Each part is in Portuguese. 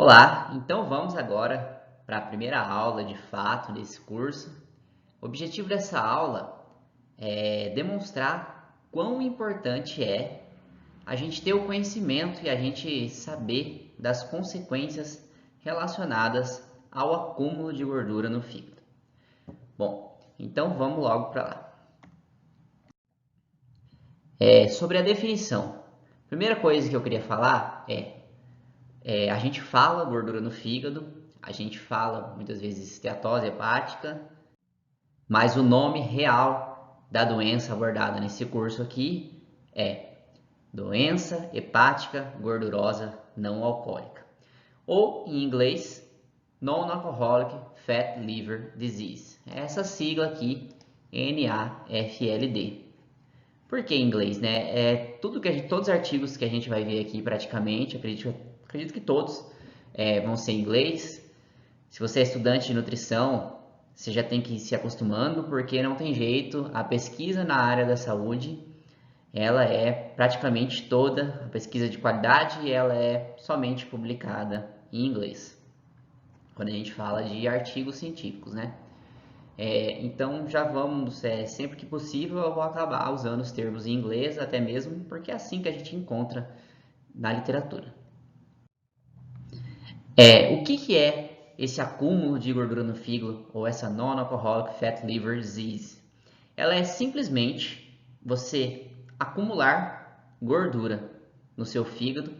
Olá, então vamos agora para a primeira aula de fato desse curso. O objetivo dessa aula é demonstrar quão importante é a gente ter o conhecimento e a gente saber das consequências relacionadas ao acúmulo de gordura no fígado. Bom, então vamos logo para lá. Sobre a definição. Primeira coisa que eu queria falar a gente fala gordura no fígado, a gente fala muitas vezes esteatose hepática, mas o nome real da doença abordada nesse curso aqui é doença hepática gordurosa não alcoólica, ou em inglês, Non-Alcoholic Fat Liver Disease. Essa sigla aqui, NAFLD. Por que em inglês, né? Todos os artigos que a gente vai ver aqui praticamente, acredito que todos vão ser em inglês. Se você é estudante de nutrição, você já tem que ir se acostumando, porque não tem jeito. A pesquisa na área da saúde, ela é praticamente toda a pesquisa de qualidade, e ela é somente publicada em inglês. Quando a gente fala de artigos científicos, né? Então já vamos, sempre que possível, eu vou acabar usando os termos em inglês, até mesmo porque é assim que a gente encontra na literatura. O que é esse acúmulo de gordura no fígado ou essa Non-Alcoholic Fat Liver Disease? Ela é simplesmente você acumular gordura no seu fígado,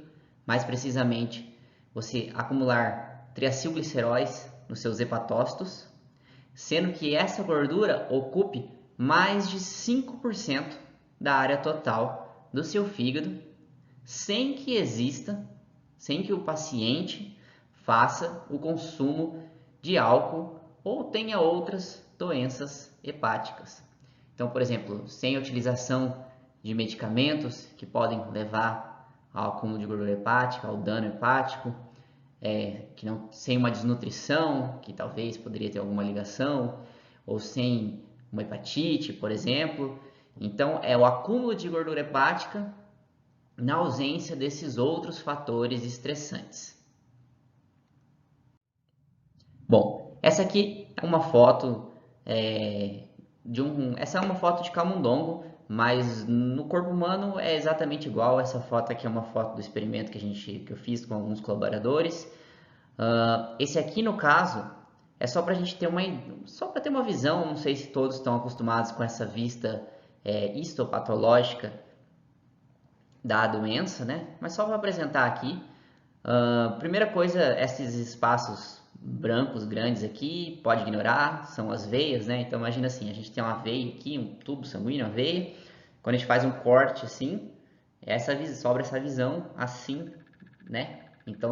mais precisamente você acumular triacilgliceróis nos seus hepatócitos, sendo que essa gordura ocupe mais de 5% da área total do seu fígado, sem que o paciente faça o consumo de álcool ou tenha outras doenças hepáticas. Então, por exemplo, sem utilização de medicamentos que podem levar ao acúmulo de gordura hepática, ao dano hepático, sem uma desnutrição, que talvez poderia ter alguma ligação, ou sem uma hepatite, por exemplo. Então, é o acúmulo de gordura hepática na ausência desses outros fatores estressantes. Bom, essa aqui é uma foto essa é uma foto de camundongo, mas no corpo humano é exatamente igual. Essa foto aqui é uma foto do experimento que eu fiz com alguns colaboradores. Esse aqui, no caso, é só para a gente ter uma visão. Não sei se todos estão acostumados com essa vista histopatológica da doença, né? Mas só para apresentar aqui. Primeira coisa, esses espaços brancos grandes aqui, pode ignorar, são as veias, né? Então imagina assim, a gente tem uma veia aqui, um tubo sanguíneo, uma veia. Quando a gente faz um corte assim, sobra essa visão assim, né? Então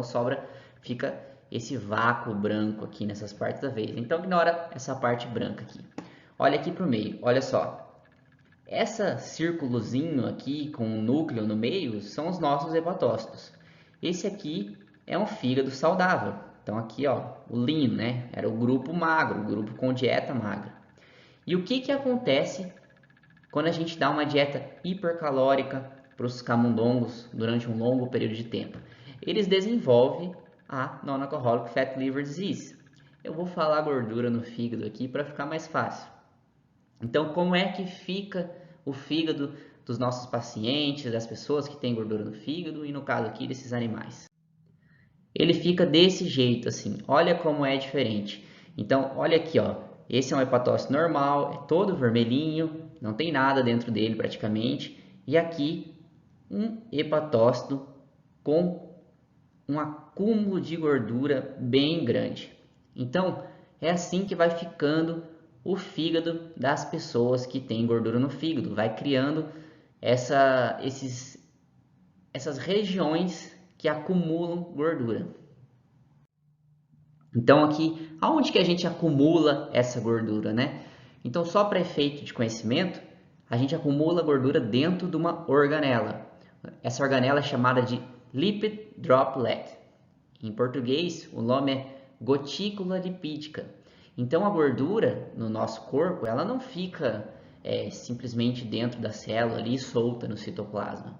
fica esse vácuo branco aqui nessas partes da veia. Então ignora essa parte branca aqui. Olha aqui para o meio, olha só. Essa círculozinho aqui com um núcleo no meio são os nossos hepatócitos. Esse aqui é um fígado saudável. Então aqui, ó, o lean, né? Era o grupo magro, o grupo com dieta magra. E o que acontece quando a gente dá uma dieta hipercalórica para os camundongos durante um longo período de tempo? Eles desenvolvem a Non-Alcoholic Fat Liver Disease. Eu vou falar gordura no fígado aqui para ficar mais fácil. Então, como é que fica o fígado dos nossos pacientes, das pessoas que têm gordura no fígado e no caso aqui desses animais? Ele fica desse jeito assim, olha como é diferente. Então, olha aqui, ó, esse é um hepatócito normal, é todo vermelhinho, não tem nada dentro dele praticamente. E aqui, um hepatócito com um acúmulo de gordura bem grande. Então, é assim que vai ficando o fígado das pessoas que têm gordura no fígado. Vai criando essas regiões que acumulam gordura. Então aqui, aonde que a gente acumula essa gordura, né? Então só para efeito de conhecimento, a gente acumula gordura dentro de uma organela. Essa organela é chamada de lipid droplet. Em português, o nome é gotícula lipídica. Então a gordura no nosso corpo, ela não fica simplesmente dentro da célula ali solta no citoplasma.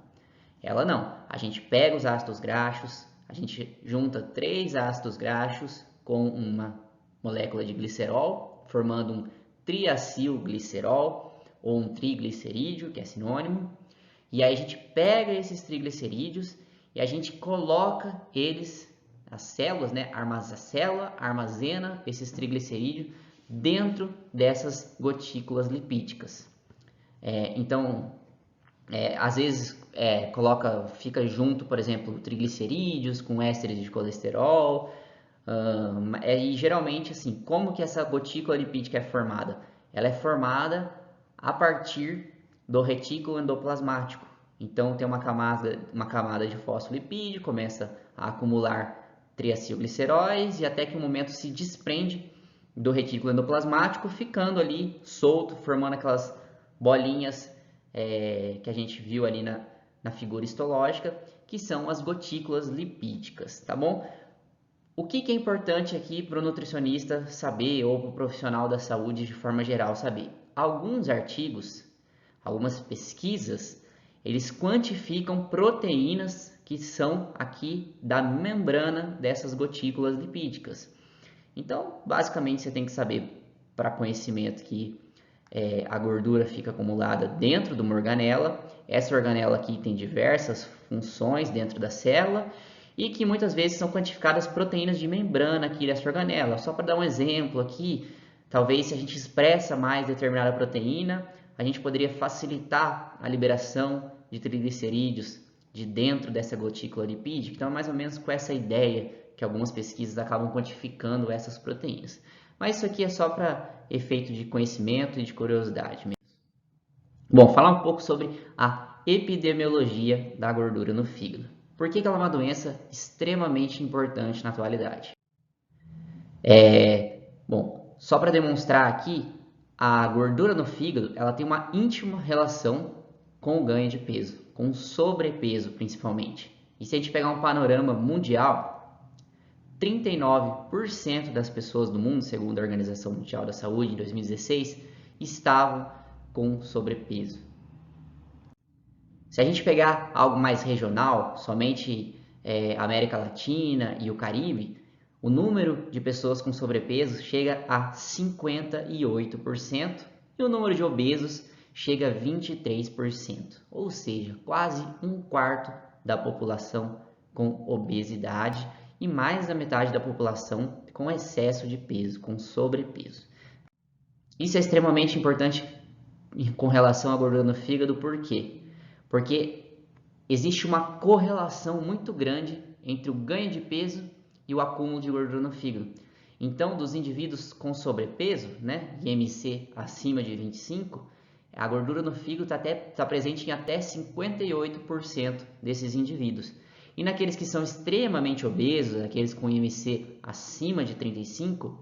Ela não. A gente pega os ácidos graxos, A gente junta 3 ácidos graxos com uma molécula de glicerol, formando um triacilglicerol ou um triglicerídeo, que é sinônimo. E aí a gente pega esses triglicerídeos e a gente coloca eles, as células, né? A célula armazena esses triglicerídeos dentro dessas gotículas lipídicas. Então, às vezes fica junto, por exemplo, triglicerídeos com ésteres de colesterol. E geralmente, assim, como que essa gotícula lipídica é formada? Ela é formada a partir do retículo endoplasmático. Então, tem uma camada de fosfolipídio, começa a acumular triacilgliceróis e até que um momento se desprende do retículo endoplasmático, ficando ali solto, formando aquelas bolinhas que a gente viu ali na figura histológica, que são as gotículas lipídicas, tá bom? O que é importante aqui para o nutricionista saber, ou para o profissional da saúde de forma geral saber? Alguns artigos, algumas pesquisas, eles quantificam proteínas que são aqui da membrana dessas gotículas lipídicas. Então, basicamente, você tem que saber, para conhecimento, que a gordura fica acumulada dentro de uma organela. Essa organela aqui tem diversas funções dentro da célula e que muitas vezes são quantificadas proteínas de membrana aqui dessa organela. Só para dar um exemplo aqui, talvez se a gente expressa mais determinada proteína, a gente poderia facilitar a liberação de triglicerídeos de dentro dessa gotícula lipídica. Então, é mais ou menos com essa ideia que algumas pesquisas acabam quantificando essas proteínas. Mas isso aqui é só para efeito de conhecimento e de curiosidade mesmo. Bom, falar um pouco sobre a epidemiologia da gordura no fígado. Por que ela é uma doença extremamente importante na atualidade? Bom, só para demonstrar aqui, a gordura no fígado ela tem uma íntima relação com o ganho de peso, com o sobrepeso principalmente. E se a gente pegar um panorama mundial, 39% das pessoas do mundo, segundo a Organização Mundial da Saúde, em 2016, estavam com sobrepeso. Se a gente pegar algo mais regional, somente América Latina e o Caribe, o número de pessoas com sobrepeso chega a 58% e o número de obesos chega a 23%, ou seja, quase um quarto da população com obesidade e mais da metade da população com excesso de peso, com sobrepeso. Isso é extremamente importante com relação à gordura no fígado, por quê? Porque existe uma correlação muito grande entre o ganho de peso e o acúmulo de gordura no fígado. Então, dos indivíduos com sobrepeso, né, IMC acima de 25, a gordura no fígado está presente em até 58% desses indivíduos. E naqueles que são extremamente obesos, aqueles com IMC acima de 35,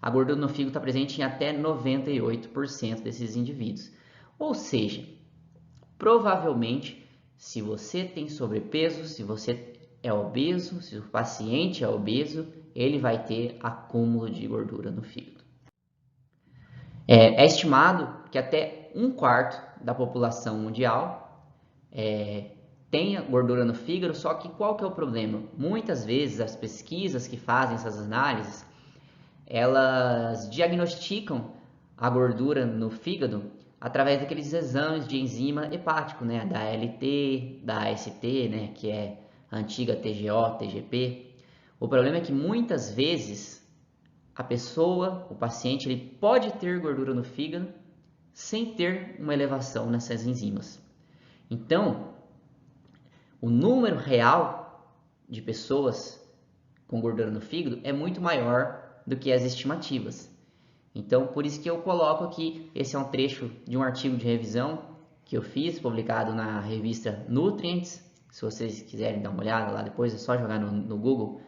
a gordura no fígado está presente em até 98% desses indivíduos. Ou seja, provavelmente, se você tem sobrepeso, se você é obeso, se o paciente é obeso, ele vai ter acúmulo de gordura no fígado. É estimado que até um quarto da população mundial tenha gordura no fígado, só que qual que é o problema? Muitas vezes as pesquisas que fazem essas análises, elas diagnosticam a gordura no fígado através daqueles exames de enzima hepático, né, da ALT, da AST, né, que é a antiga TGO, TGP. O problema é que muitas vezes a pessoa, o paciente, ele pode ter gordura no fígado sem ter uma elevação nessas enzimas. Então, o número real de pessoas com gordura no fígado é muito maior do que as estimativas. Então, por isso que eu coloco aqui, esse é um trecho de um artigo de revisão que eu fiz, publicado na revista Nutrients. Se vocês quiserem dar uma olhada lá depois, é só jogar no Google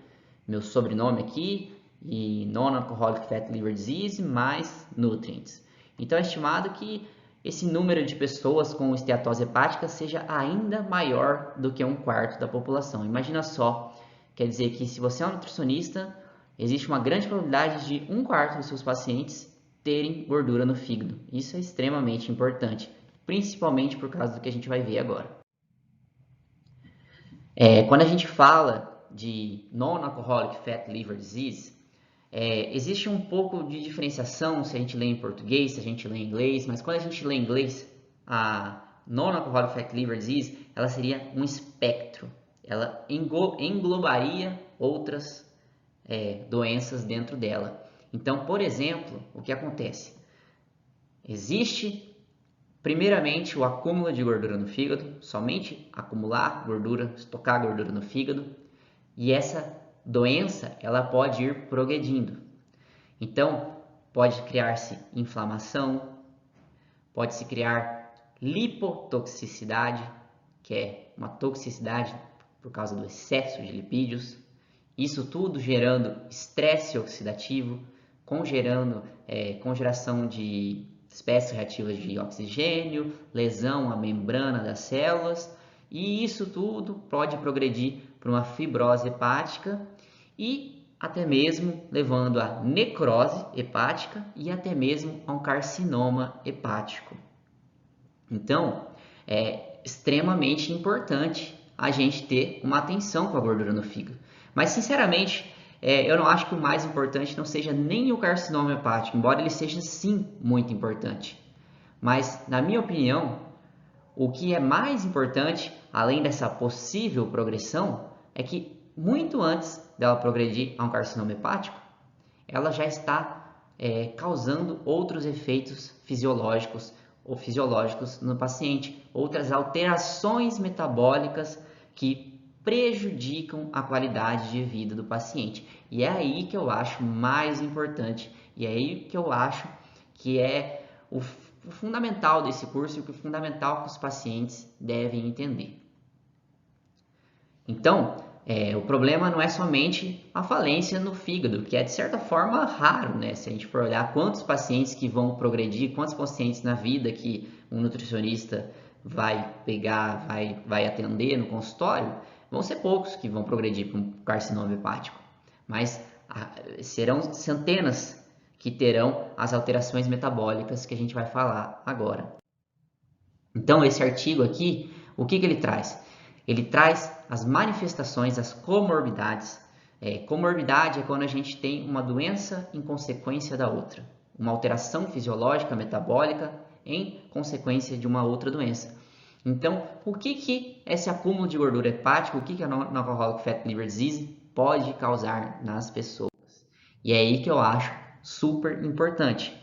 meu sobrenome aqui e Non-Alcoholic Fatty Liver Disease mais Nutrients. Então, é estimado que esse número de pessoas com esteatose hepática seja ainda maior do que um quarto da população. Imagina só, quer dizer que se você é um nutricionista, existe uma grande probabilidade de um quarto dos seus pacientes terem gordura no fígado. Isso é extremamente importante, principalmente por causa do que a gente vai ver agora. Quando a gente fala de Non-Alcoholic Fatty Liver Disease, existe um pouco de diferenciação se a gente lê em português, se a gente lê em inglês, mas quando a gente lê em inglês, a Non-Alcoholic Fatty Liver Disease, ela seria um espectro, ela englobaria outras doenças dentro dela. Então, por exemplo, o que acontece? Existe, primeiramente, o acúmulo de gordura no fígado, somente acumular gordura, estocar gordura no fígado, e essa doença ela pode ir progredindo. Então, pode criar-se inflamação, pode se criar lipotoxicidade, que é uma toxicidade por causa do excesso de lipídios. Isso tudo gerando estresse oxidativo, com geração de espécies reativas de oxigênio, lesão à membrana das células, e isso tudo pode progredir para uma fibrose hepática e até mesmo levando a necrose hepática e até mesmo a um carcinoma hepático. Então, é extremamente importante a gente ter uma atenção com a gordura no fígado. Mas, sinceramente, eu não acho que o mais importante não seja nem o carcinoma hepático, embora ele seja sim muito importante. Mas, na minha opinião, o que é mais importante, além dessa possível progressão, é que muito antes dela progredir a um carcinoma hepático, ela já está causando outros efeitos fisiológicos no paciente, outras alterações metabólicas que prejudicam a qualidade de vida do paciente. E é aí que eu acho mais importante, e é aí que eu acho que é o fundamental desse curso e o fundamental que os pacientes devem entender. Então, o problema não é somente a falência no fígado, que é de certa forma raro, né? Se a gente for olhar quantos pacientes que vão progredir, quantos pacientes na vida que um nutricionista vai pegar, vai atender no consultório, vão ser poucos que vão progredir para um carcinoma hepático, mas serão centenas que terão as alterações metabólicas que a gente vai falar agora. Então, esse artigo aqui, o que ele traz? Ele traz as manifestações, as comorbidades. Comorbidade é quando a gente tem uma doença em consequência da outra, uma alteração fisiológica, metabólica em consequência de uma outra doença. Então, o que esse acúmulo de gordura hepática, o que a Non-Alcoholic Fatty Liver Disease pode causar nas pessoas? E é aí que eu acho super importante.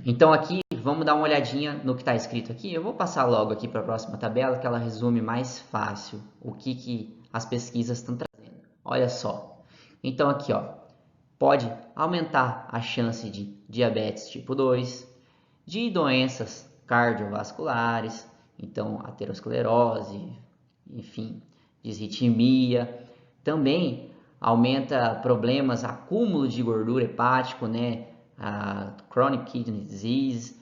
Então aqui, vamos dar uma olhadinha no que está escrito aqui. Eu vou passar logo aqui para a próxima tabela, que ela resume mais fácil o que as pesquisas estão trazendo. Olha só. Então aqui, pode aumentar a chance de diabetes tipo 2, de doenças cardiovasculares, então aterosclerose, enfim, disritmia. Também aumenta problemas, acúmulo de gordura hepático, né? A chronic kidney disease,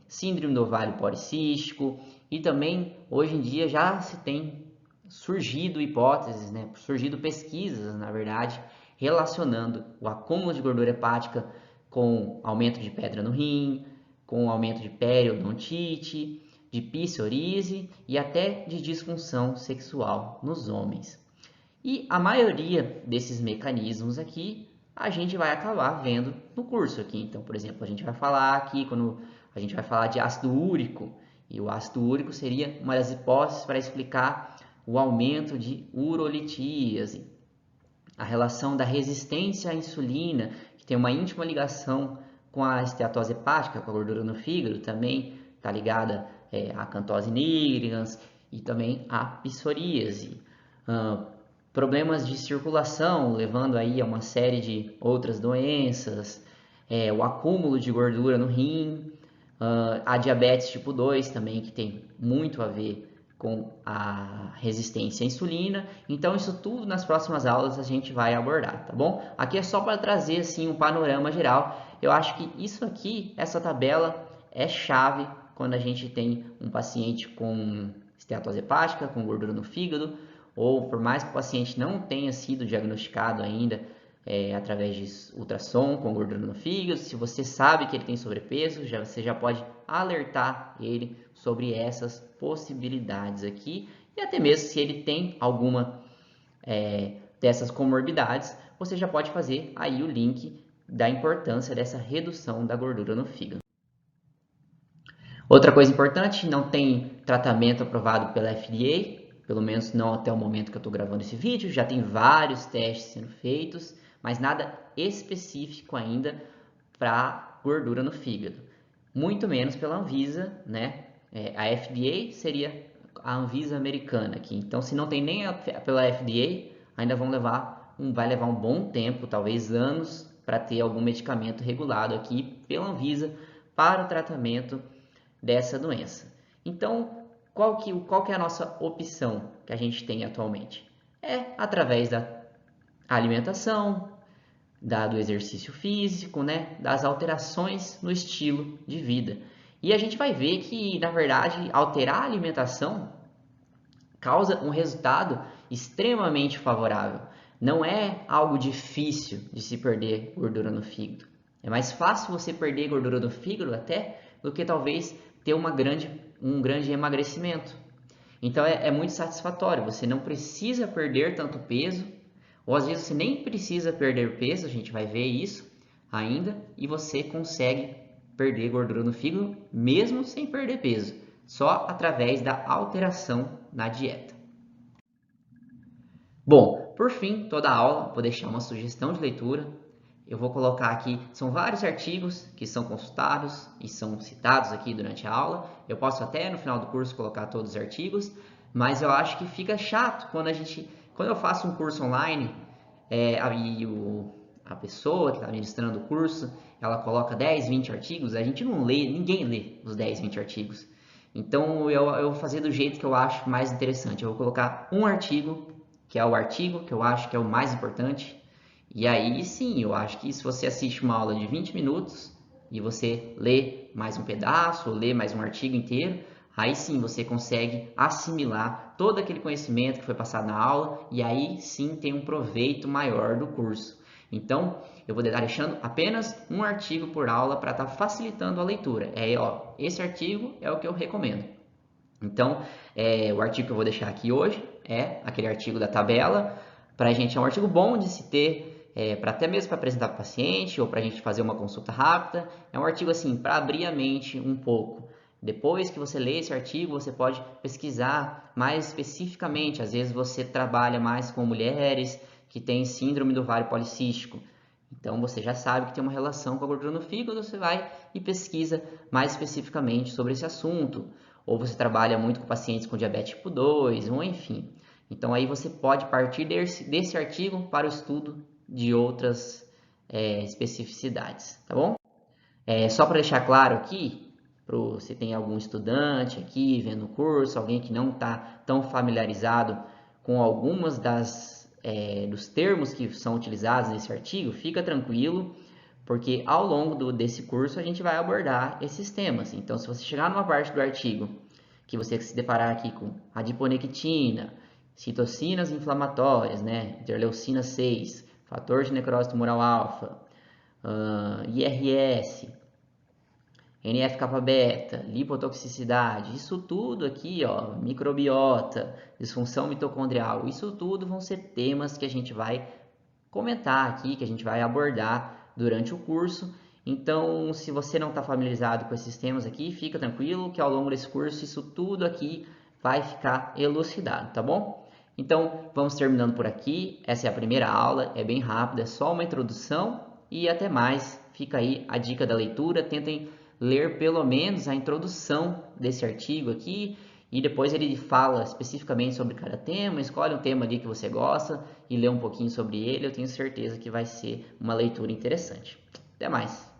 síndrome do ovário policístico, e também hoje em dia já se tem surgido hipóteses, né? Surgido pesquisas, na verdade, relacionando o acúmulo de gordura hepática com aumento de pedra no rim, com aumento de periodontite, de psoríase e até de disfunção sexual nos homens. E a maioria desses mecanismos aqui a gente vai acabar vendo no curso aqui. Então, por exemplo, a gente vai falar aqui, quando a gente vai falar de ácido úrico, e o ácido úrico seria uma das hipóteses para explicar o aumento de urolitíase, a relação da resistência à insulina, que tem uma íntima ligação com a esteatose hepática, com a gordura no fígado, também está ligada à acantose nigricans e também à psoríase. Problemas de circulação, levando aí a uma série de outras doenças, o acúmulo de gordura no rim, a diabetes tipo 2 também, que tem muito a ver com a resistência à insulina. Então, isso tudo nas próximas aulas a gente vai abordar, tá bom? Aqui é só para trazer assim um panorama geral. Eu acho que isso aqui, essa tabela, é chave quando a gente tem um paciente com esteatose hepática, com gordura no fígado, ou por mais que o paciente não tenha sido diagnosticado ainda através de ultrassom com gordura no fígado. Se você sabe que ele tem sobrepeso, você já pode alertar ele sobre essas possibilidades aqui. E até mesmo se ele tem alguma dessas comorbidades, você já pode fazer aí o link da importância dessa redução da gordura no fígado. Outra coisa importante, não tem tratamento aprovado pela FDA, pelo menos não até o momento que eu estou gravando esse vídeo. Já tem vários testes sendo feitos, mas nada específico ainda para gordura no fígado. Muito menos pela Anvisa, né? A FDA seria a Anvisa americana aqui. Então, se não tem nem pela FDA, ainda vai levar um bom tempo, talvez anos, para ter algum medicamento regulado aqui pela Anvisa para o tratamento dessa doença. Então, qual que é a nossa opção que a gente tem atualmente? É através da alimentação, do exercício físico, né, das alterações no estilo de vida. E a gente vai ver que, na verdade, alterar a alimentação causa um resultado extremamente favorável. Não é algo difícil de se perder gordura no fígado. É mais fácil você perder gordura no fígado até do que talvez ter um grande emagrecimento. Então é muito satisfatório. Você não precisa perder tanto peso, ou às vezes você nem precisa perder peso, a gente vai ver isso ainda, e você consegue perder gordura no fígado mesmo sem perder peso, só através da alteração na dieta. Bom, por fim, toda a aula vou deixar uma sugestão de leitura. Eu vou colocar aqui, são vários artigos que são consultados e são citados aqui durante a aula. Eu posso até no final do curso colocar todos os artigos, mas eu acho que fica chato quando eu faço um curso online, a pessoa que está ministrando o curso, ela coloca 10, 20 artigos, a gente não lê, ninguém lê os 10, 20 artigos. Então eu vou fazer do jeito que eu acho mais interessante. Eu vou colocar um artigo, que é o artigo que eu acho que é o mais importante. E aí sim, eu acho que se você assiste uma aula de 20 minutos e você lê mais um pedaço, ou lê mais um artigo inteiro, aí sim você consegue assimilar todo aquele conhecimento que foi passado na aula e aí sim tem um proveito maior do curso. Então, eu vou estar deixando apenas um artigo por aula para estar facilitando a leitura. Esse artigo é o que eu recomendo. Então, o artigo que eu vou deixar aqui hoje é aquele artigo da tabela. Para a gente é um artigo bom de se ter, para até mesmo para apresentar para o paciente ou para a gente fazer uma consulta rápida. É um artigo assim para abrir a mente um pouco. Depois que você lê esse artigo, você pode pesquisar mais especificamente. Às vezes você trabalha mais com mulheres que têm síndrome do ovário policístico. Então você já sabe que tem uma relação com a gordura no fígado, você vai e pesquisa mais especificamente sobre esse assunto. Ou você trabalha muito com pacientes com diabetes tipo 2, ou enfim. Então aí você pode partir desse artigo para o estudo de outras especificidades, tá bom? Só para deixar claro aqui, se tem algum estudante aqui vendo o curso, alguém que não está tão familiarizado com algumas dos termos que são utilizados nesse artigo, fica tranquilo, porque ao longo desse curso a gente vai abordar esses temas. Então, se você chegar numa parte do artigo que você se deparar aqui com adiponectina, citocinas inflamatórias, né, interleucina 6, fator de necrose tumoral alfa, IRS, NF-kappa-beta, lipotoxicidade, isso tudo aqui, ó, microbiota, disfunção mitocondrial, isso tudo vão ser temas que a gente vai comentar aqui, que a gente vai abordar durante o curso. Então, se você não está familiarizado com esses temas aqui, fica tranquilo que ao longo desse curso isso tudo aqui vai ficar elucidado, tá bom? Então, vamos terminando por aqui. Essa é a primeira aula, é bem rápida, é só uma introdução e até mais. Fica aí a dica da leitura, tentem ler pelo menos a introdução desse artigo aqui e depois ele fala especificamente sobre cada tema, escolhe um tema ali que você gosta e lê um pouquinho sobre ele, eu tenho certeza que vai ser uma leitura interessante. Até mais!